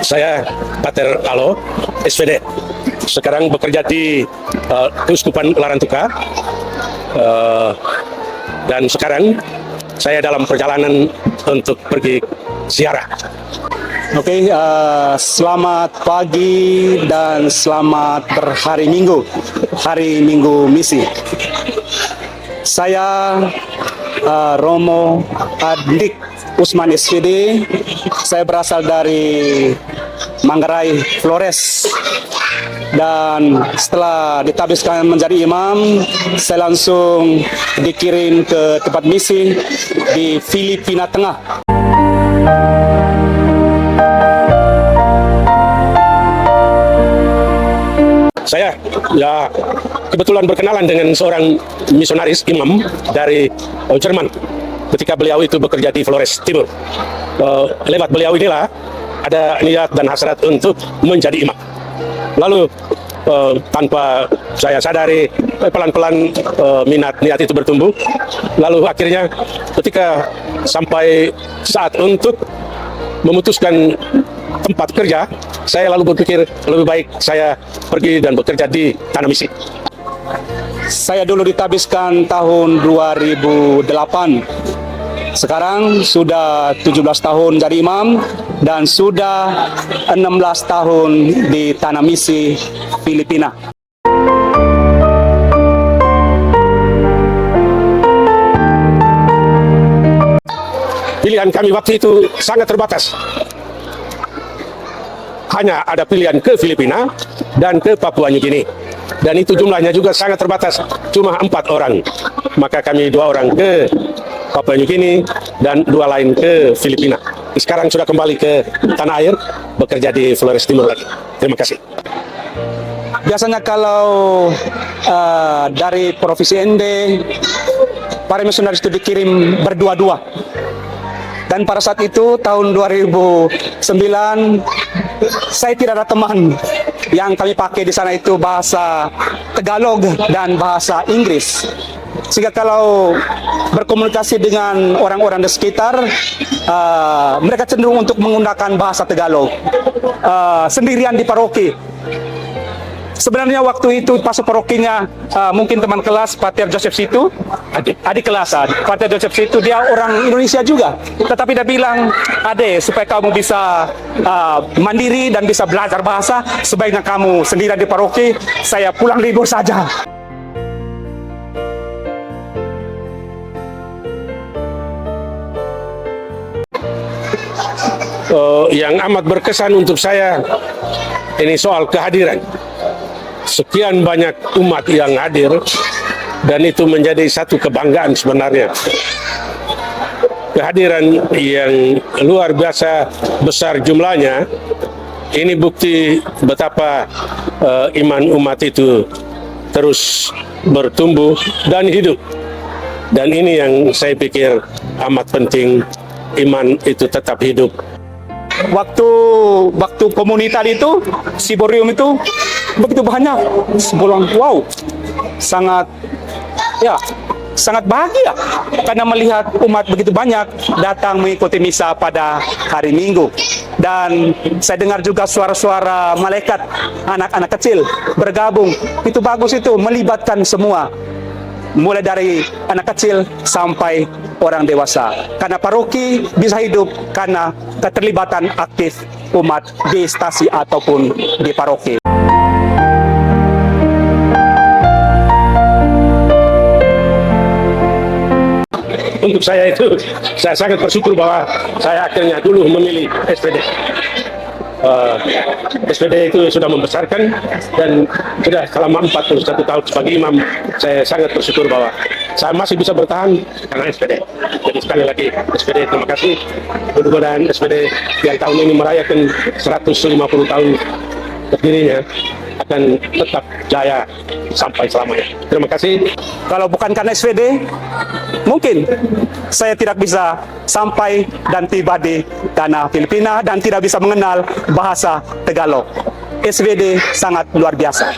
Saya Pater Alo, SVD. Sekarang bekerja di Keuskupan Larantuka. Dan sekarang saya dalam perjalanan untuk pergi ziarah. Oke, selamat pagi dan selamat berhari Minggu, hari Minggu misi. Saya Romo Adik Usman SVD. Saya berasal dari Manggarai, Flores. Dan setelah ditabiskan menjadi imam, saya langsung dikirim ke tempat misi di Filipina Tengah. Saya kebetulan berkenalan dengan seorang misionaris imam dari Jerman ketika beliau itu bekerja di Flores Timur. Lewat beliau inilah ada niat dan hasrat untuk menjadi imam. Lalu tanpa saya sadari pelan-pelan niat itu bertumbuh. Lalu akhirnya ketika sampai saat untuk memutuskan tempat kerja, saya lalu berpikir lebih baik saya pergi dan bekerja di Tanah Misi. Saya dulu ditabiskan tahun 2008. Sekarang sudah 17 tahun jadi imam dan sudah 16 tahun di Tanah Misi, Filipina. Pilihan kami waktu itu sangat terbatas. Hanya ada pilihan ke Filipina dan ke Papua New Guinea. Dan itu jumlahnya juga sangat terbatas, cuma 4 orang. Maka kami 2 orang ke Papua New Guinea dan 2 lain ke Filipina. Sekarang sudah kembali ke tanah air, bekerja di Flores Timur lagi. Terima kasih. Biasanya kalau dari Provinsi ND, para misionaris itu dikirim berdua-dua. Dan pada saat itu tahun 2009 saya tidak ada teman. Yang kami pakai di sana itu bahasa Tagalog dan bahasa Inggris. Sehingga kalau berkomunikasi dengan orang-orang di sekitar, mereka cenderung untuk menggunakan bahasa Tagalog. Sendirian di paroki. Sebenarnya waktu itu pasuk parokinya mungkin teman kelas Pater Joseph Situ, adik kelas Pater Joseph Situ, dia orang Indonesia juga. Tetapi dia bilang, "Ade, supaya kamu bisa mandiri dan bisa belajar bahasa, sebaiknya kamu sendirian di paroki, saya pulang libur saja." Yang amat berkesan untuk saya ini soal kehadiran. Sekian banyak umat yang hadir dan itu menjadi satu kebanggaan sebenarnya. Kehadiran yang luar biasa besar jumlahnya, ini bukti betapa iman umat itu terus bertumbuh dan hidup. Dan ini yang saya pikir amat penting, iman itu tetap hidup. Waktu komunitas itu, Siborium itu begitu banyak. Sebulan, wow, sangat bahagia karena melihat umat begitu banyak datang mengikuti misa pada hari Minggu. Dan saya dengar juga suara-suara malaikat, anak-anak kecil bergabung. Itu bagus, itu melibatkan semua, mulai dari anak kecil sampai orang dewasa. Karena paroki bisa hidup karena keterlibatan aktif umat di stasi ataupun di paroki. Untuk saya itu, saya sangat bersyukur bahwa saya akhirnya dulu memilih SPD. SPD itu sudah membesarkan dan sudah selama 41 tahun sebagai imam, saya sangat bersyukur bahwa saya masih bisa bertahan karena SPD. Jadi sekali lagi SPD terima kasih. Mudah-mudahan SPD yang tahun ini merayakan 150 tahun berdirinya akan tetap jaya sampai selamanya. Terima kasih. Kalau bukan karena SPD, mungkin saya tidak bisa sampai dan tiba di tanah Filipina dan tidak bisa mengenal bahasa Tagalog. SVD sangat luar biasa.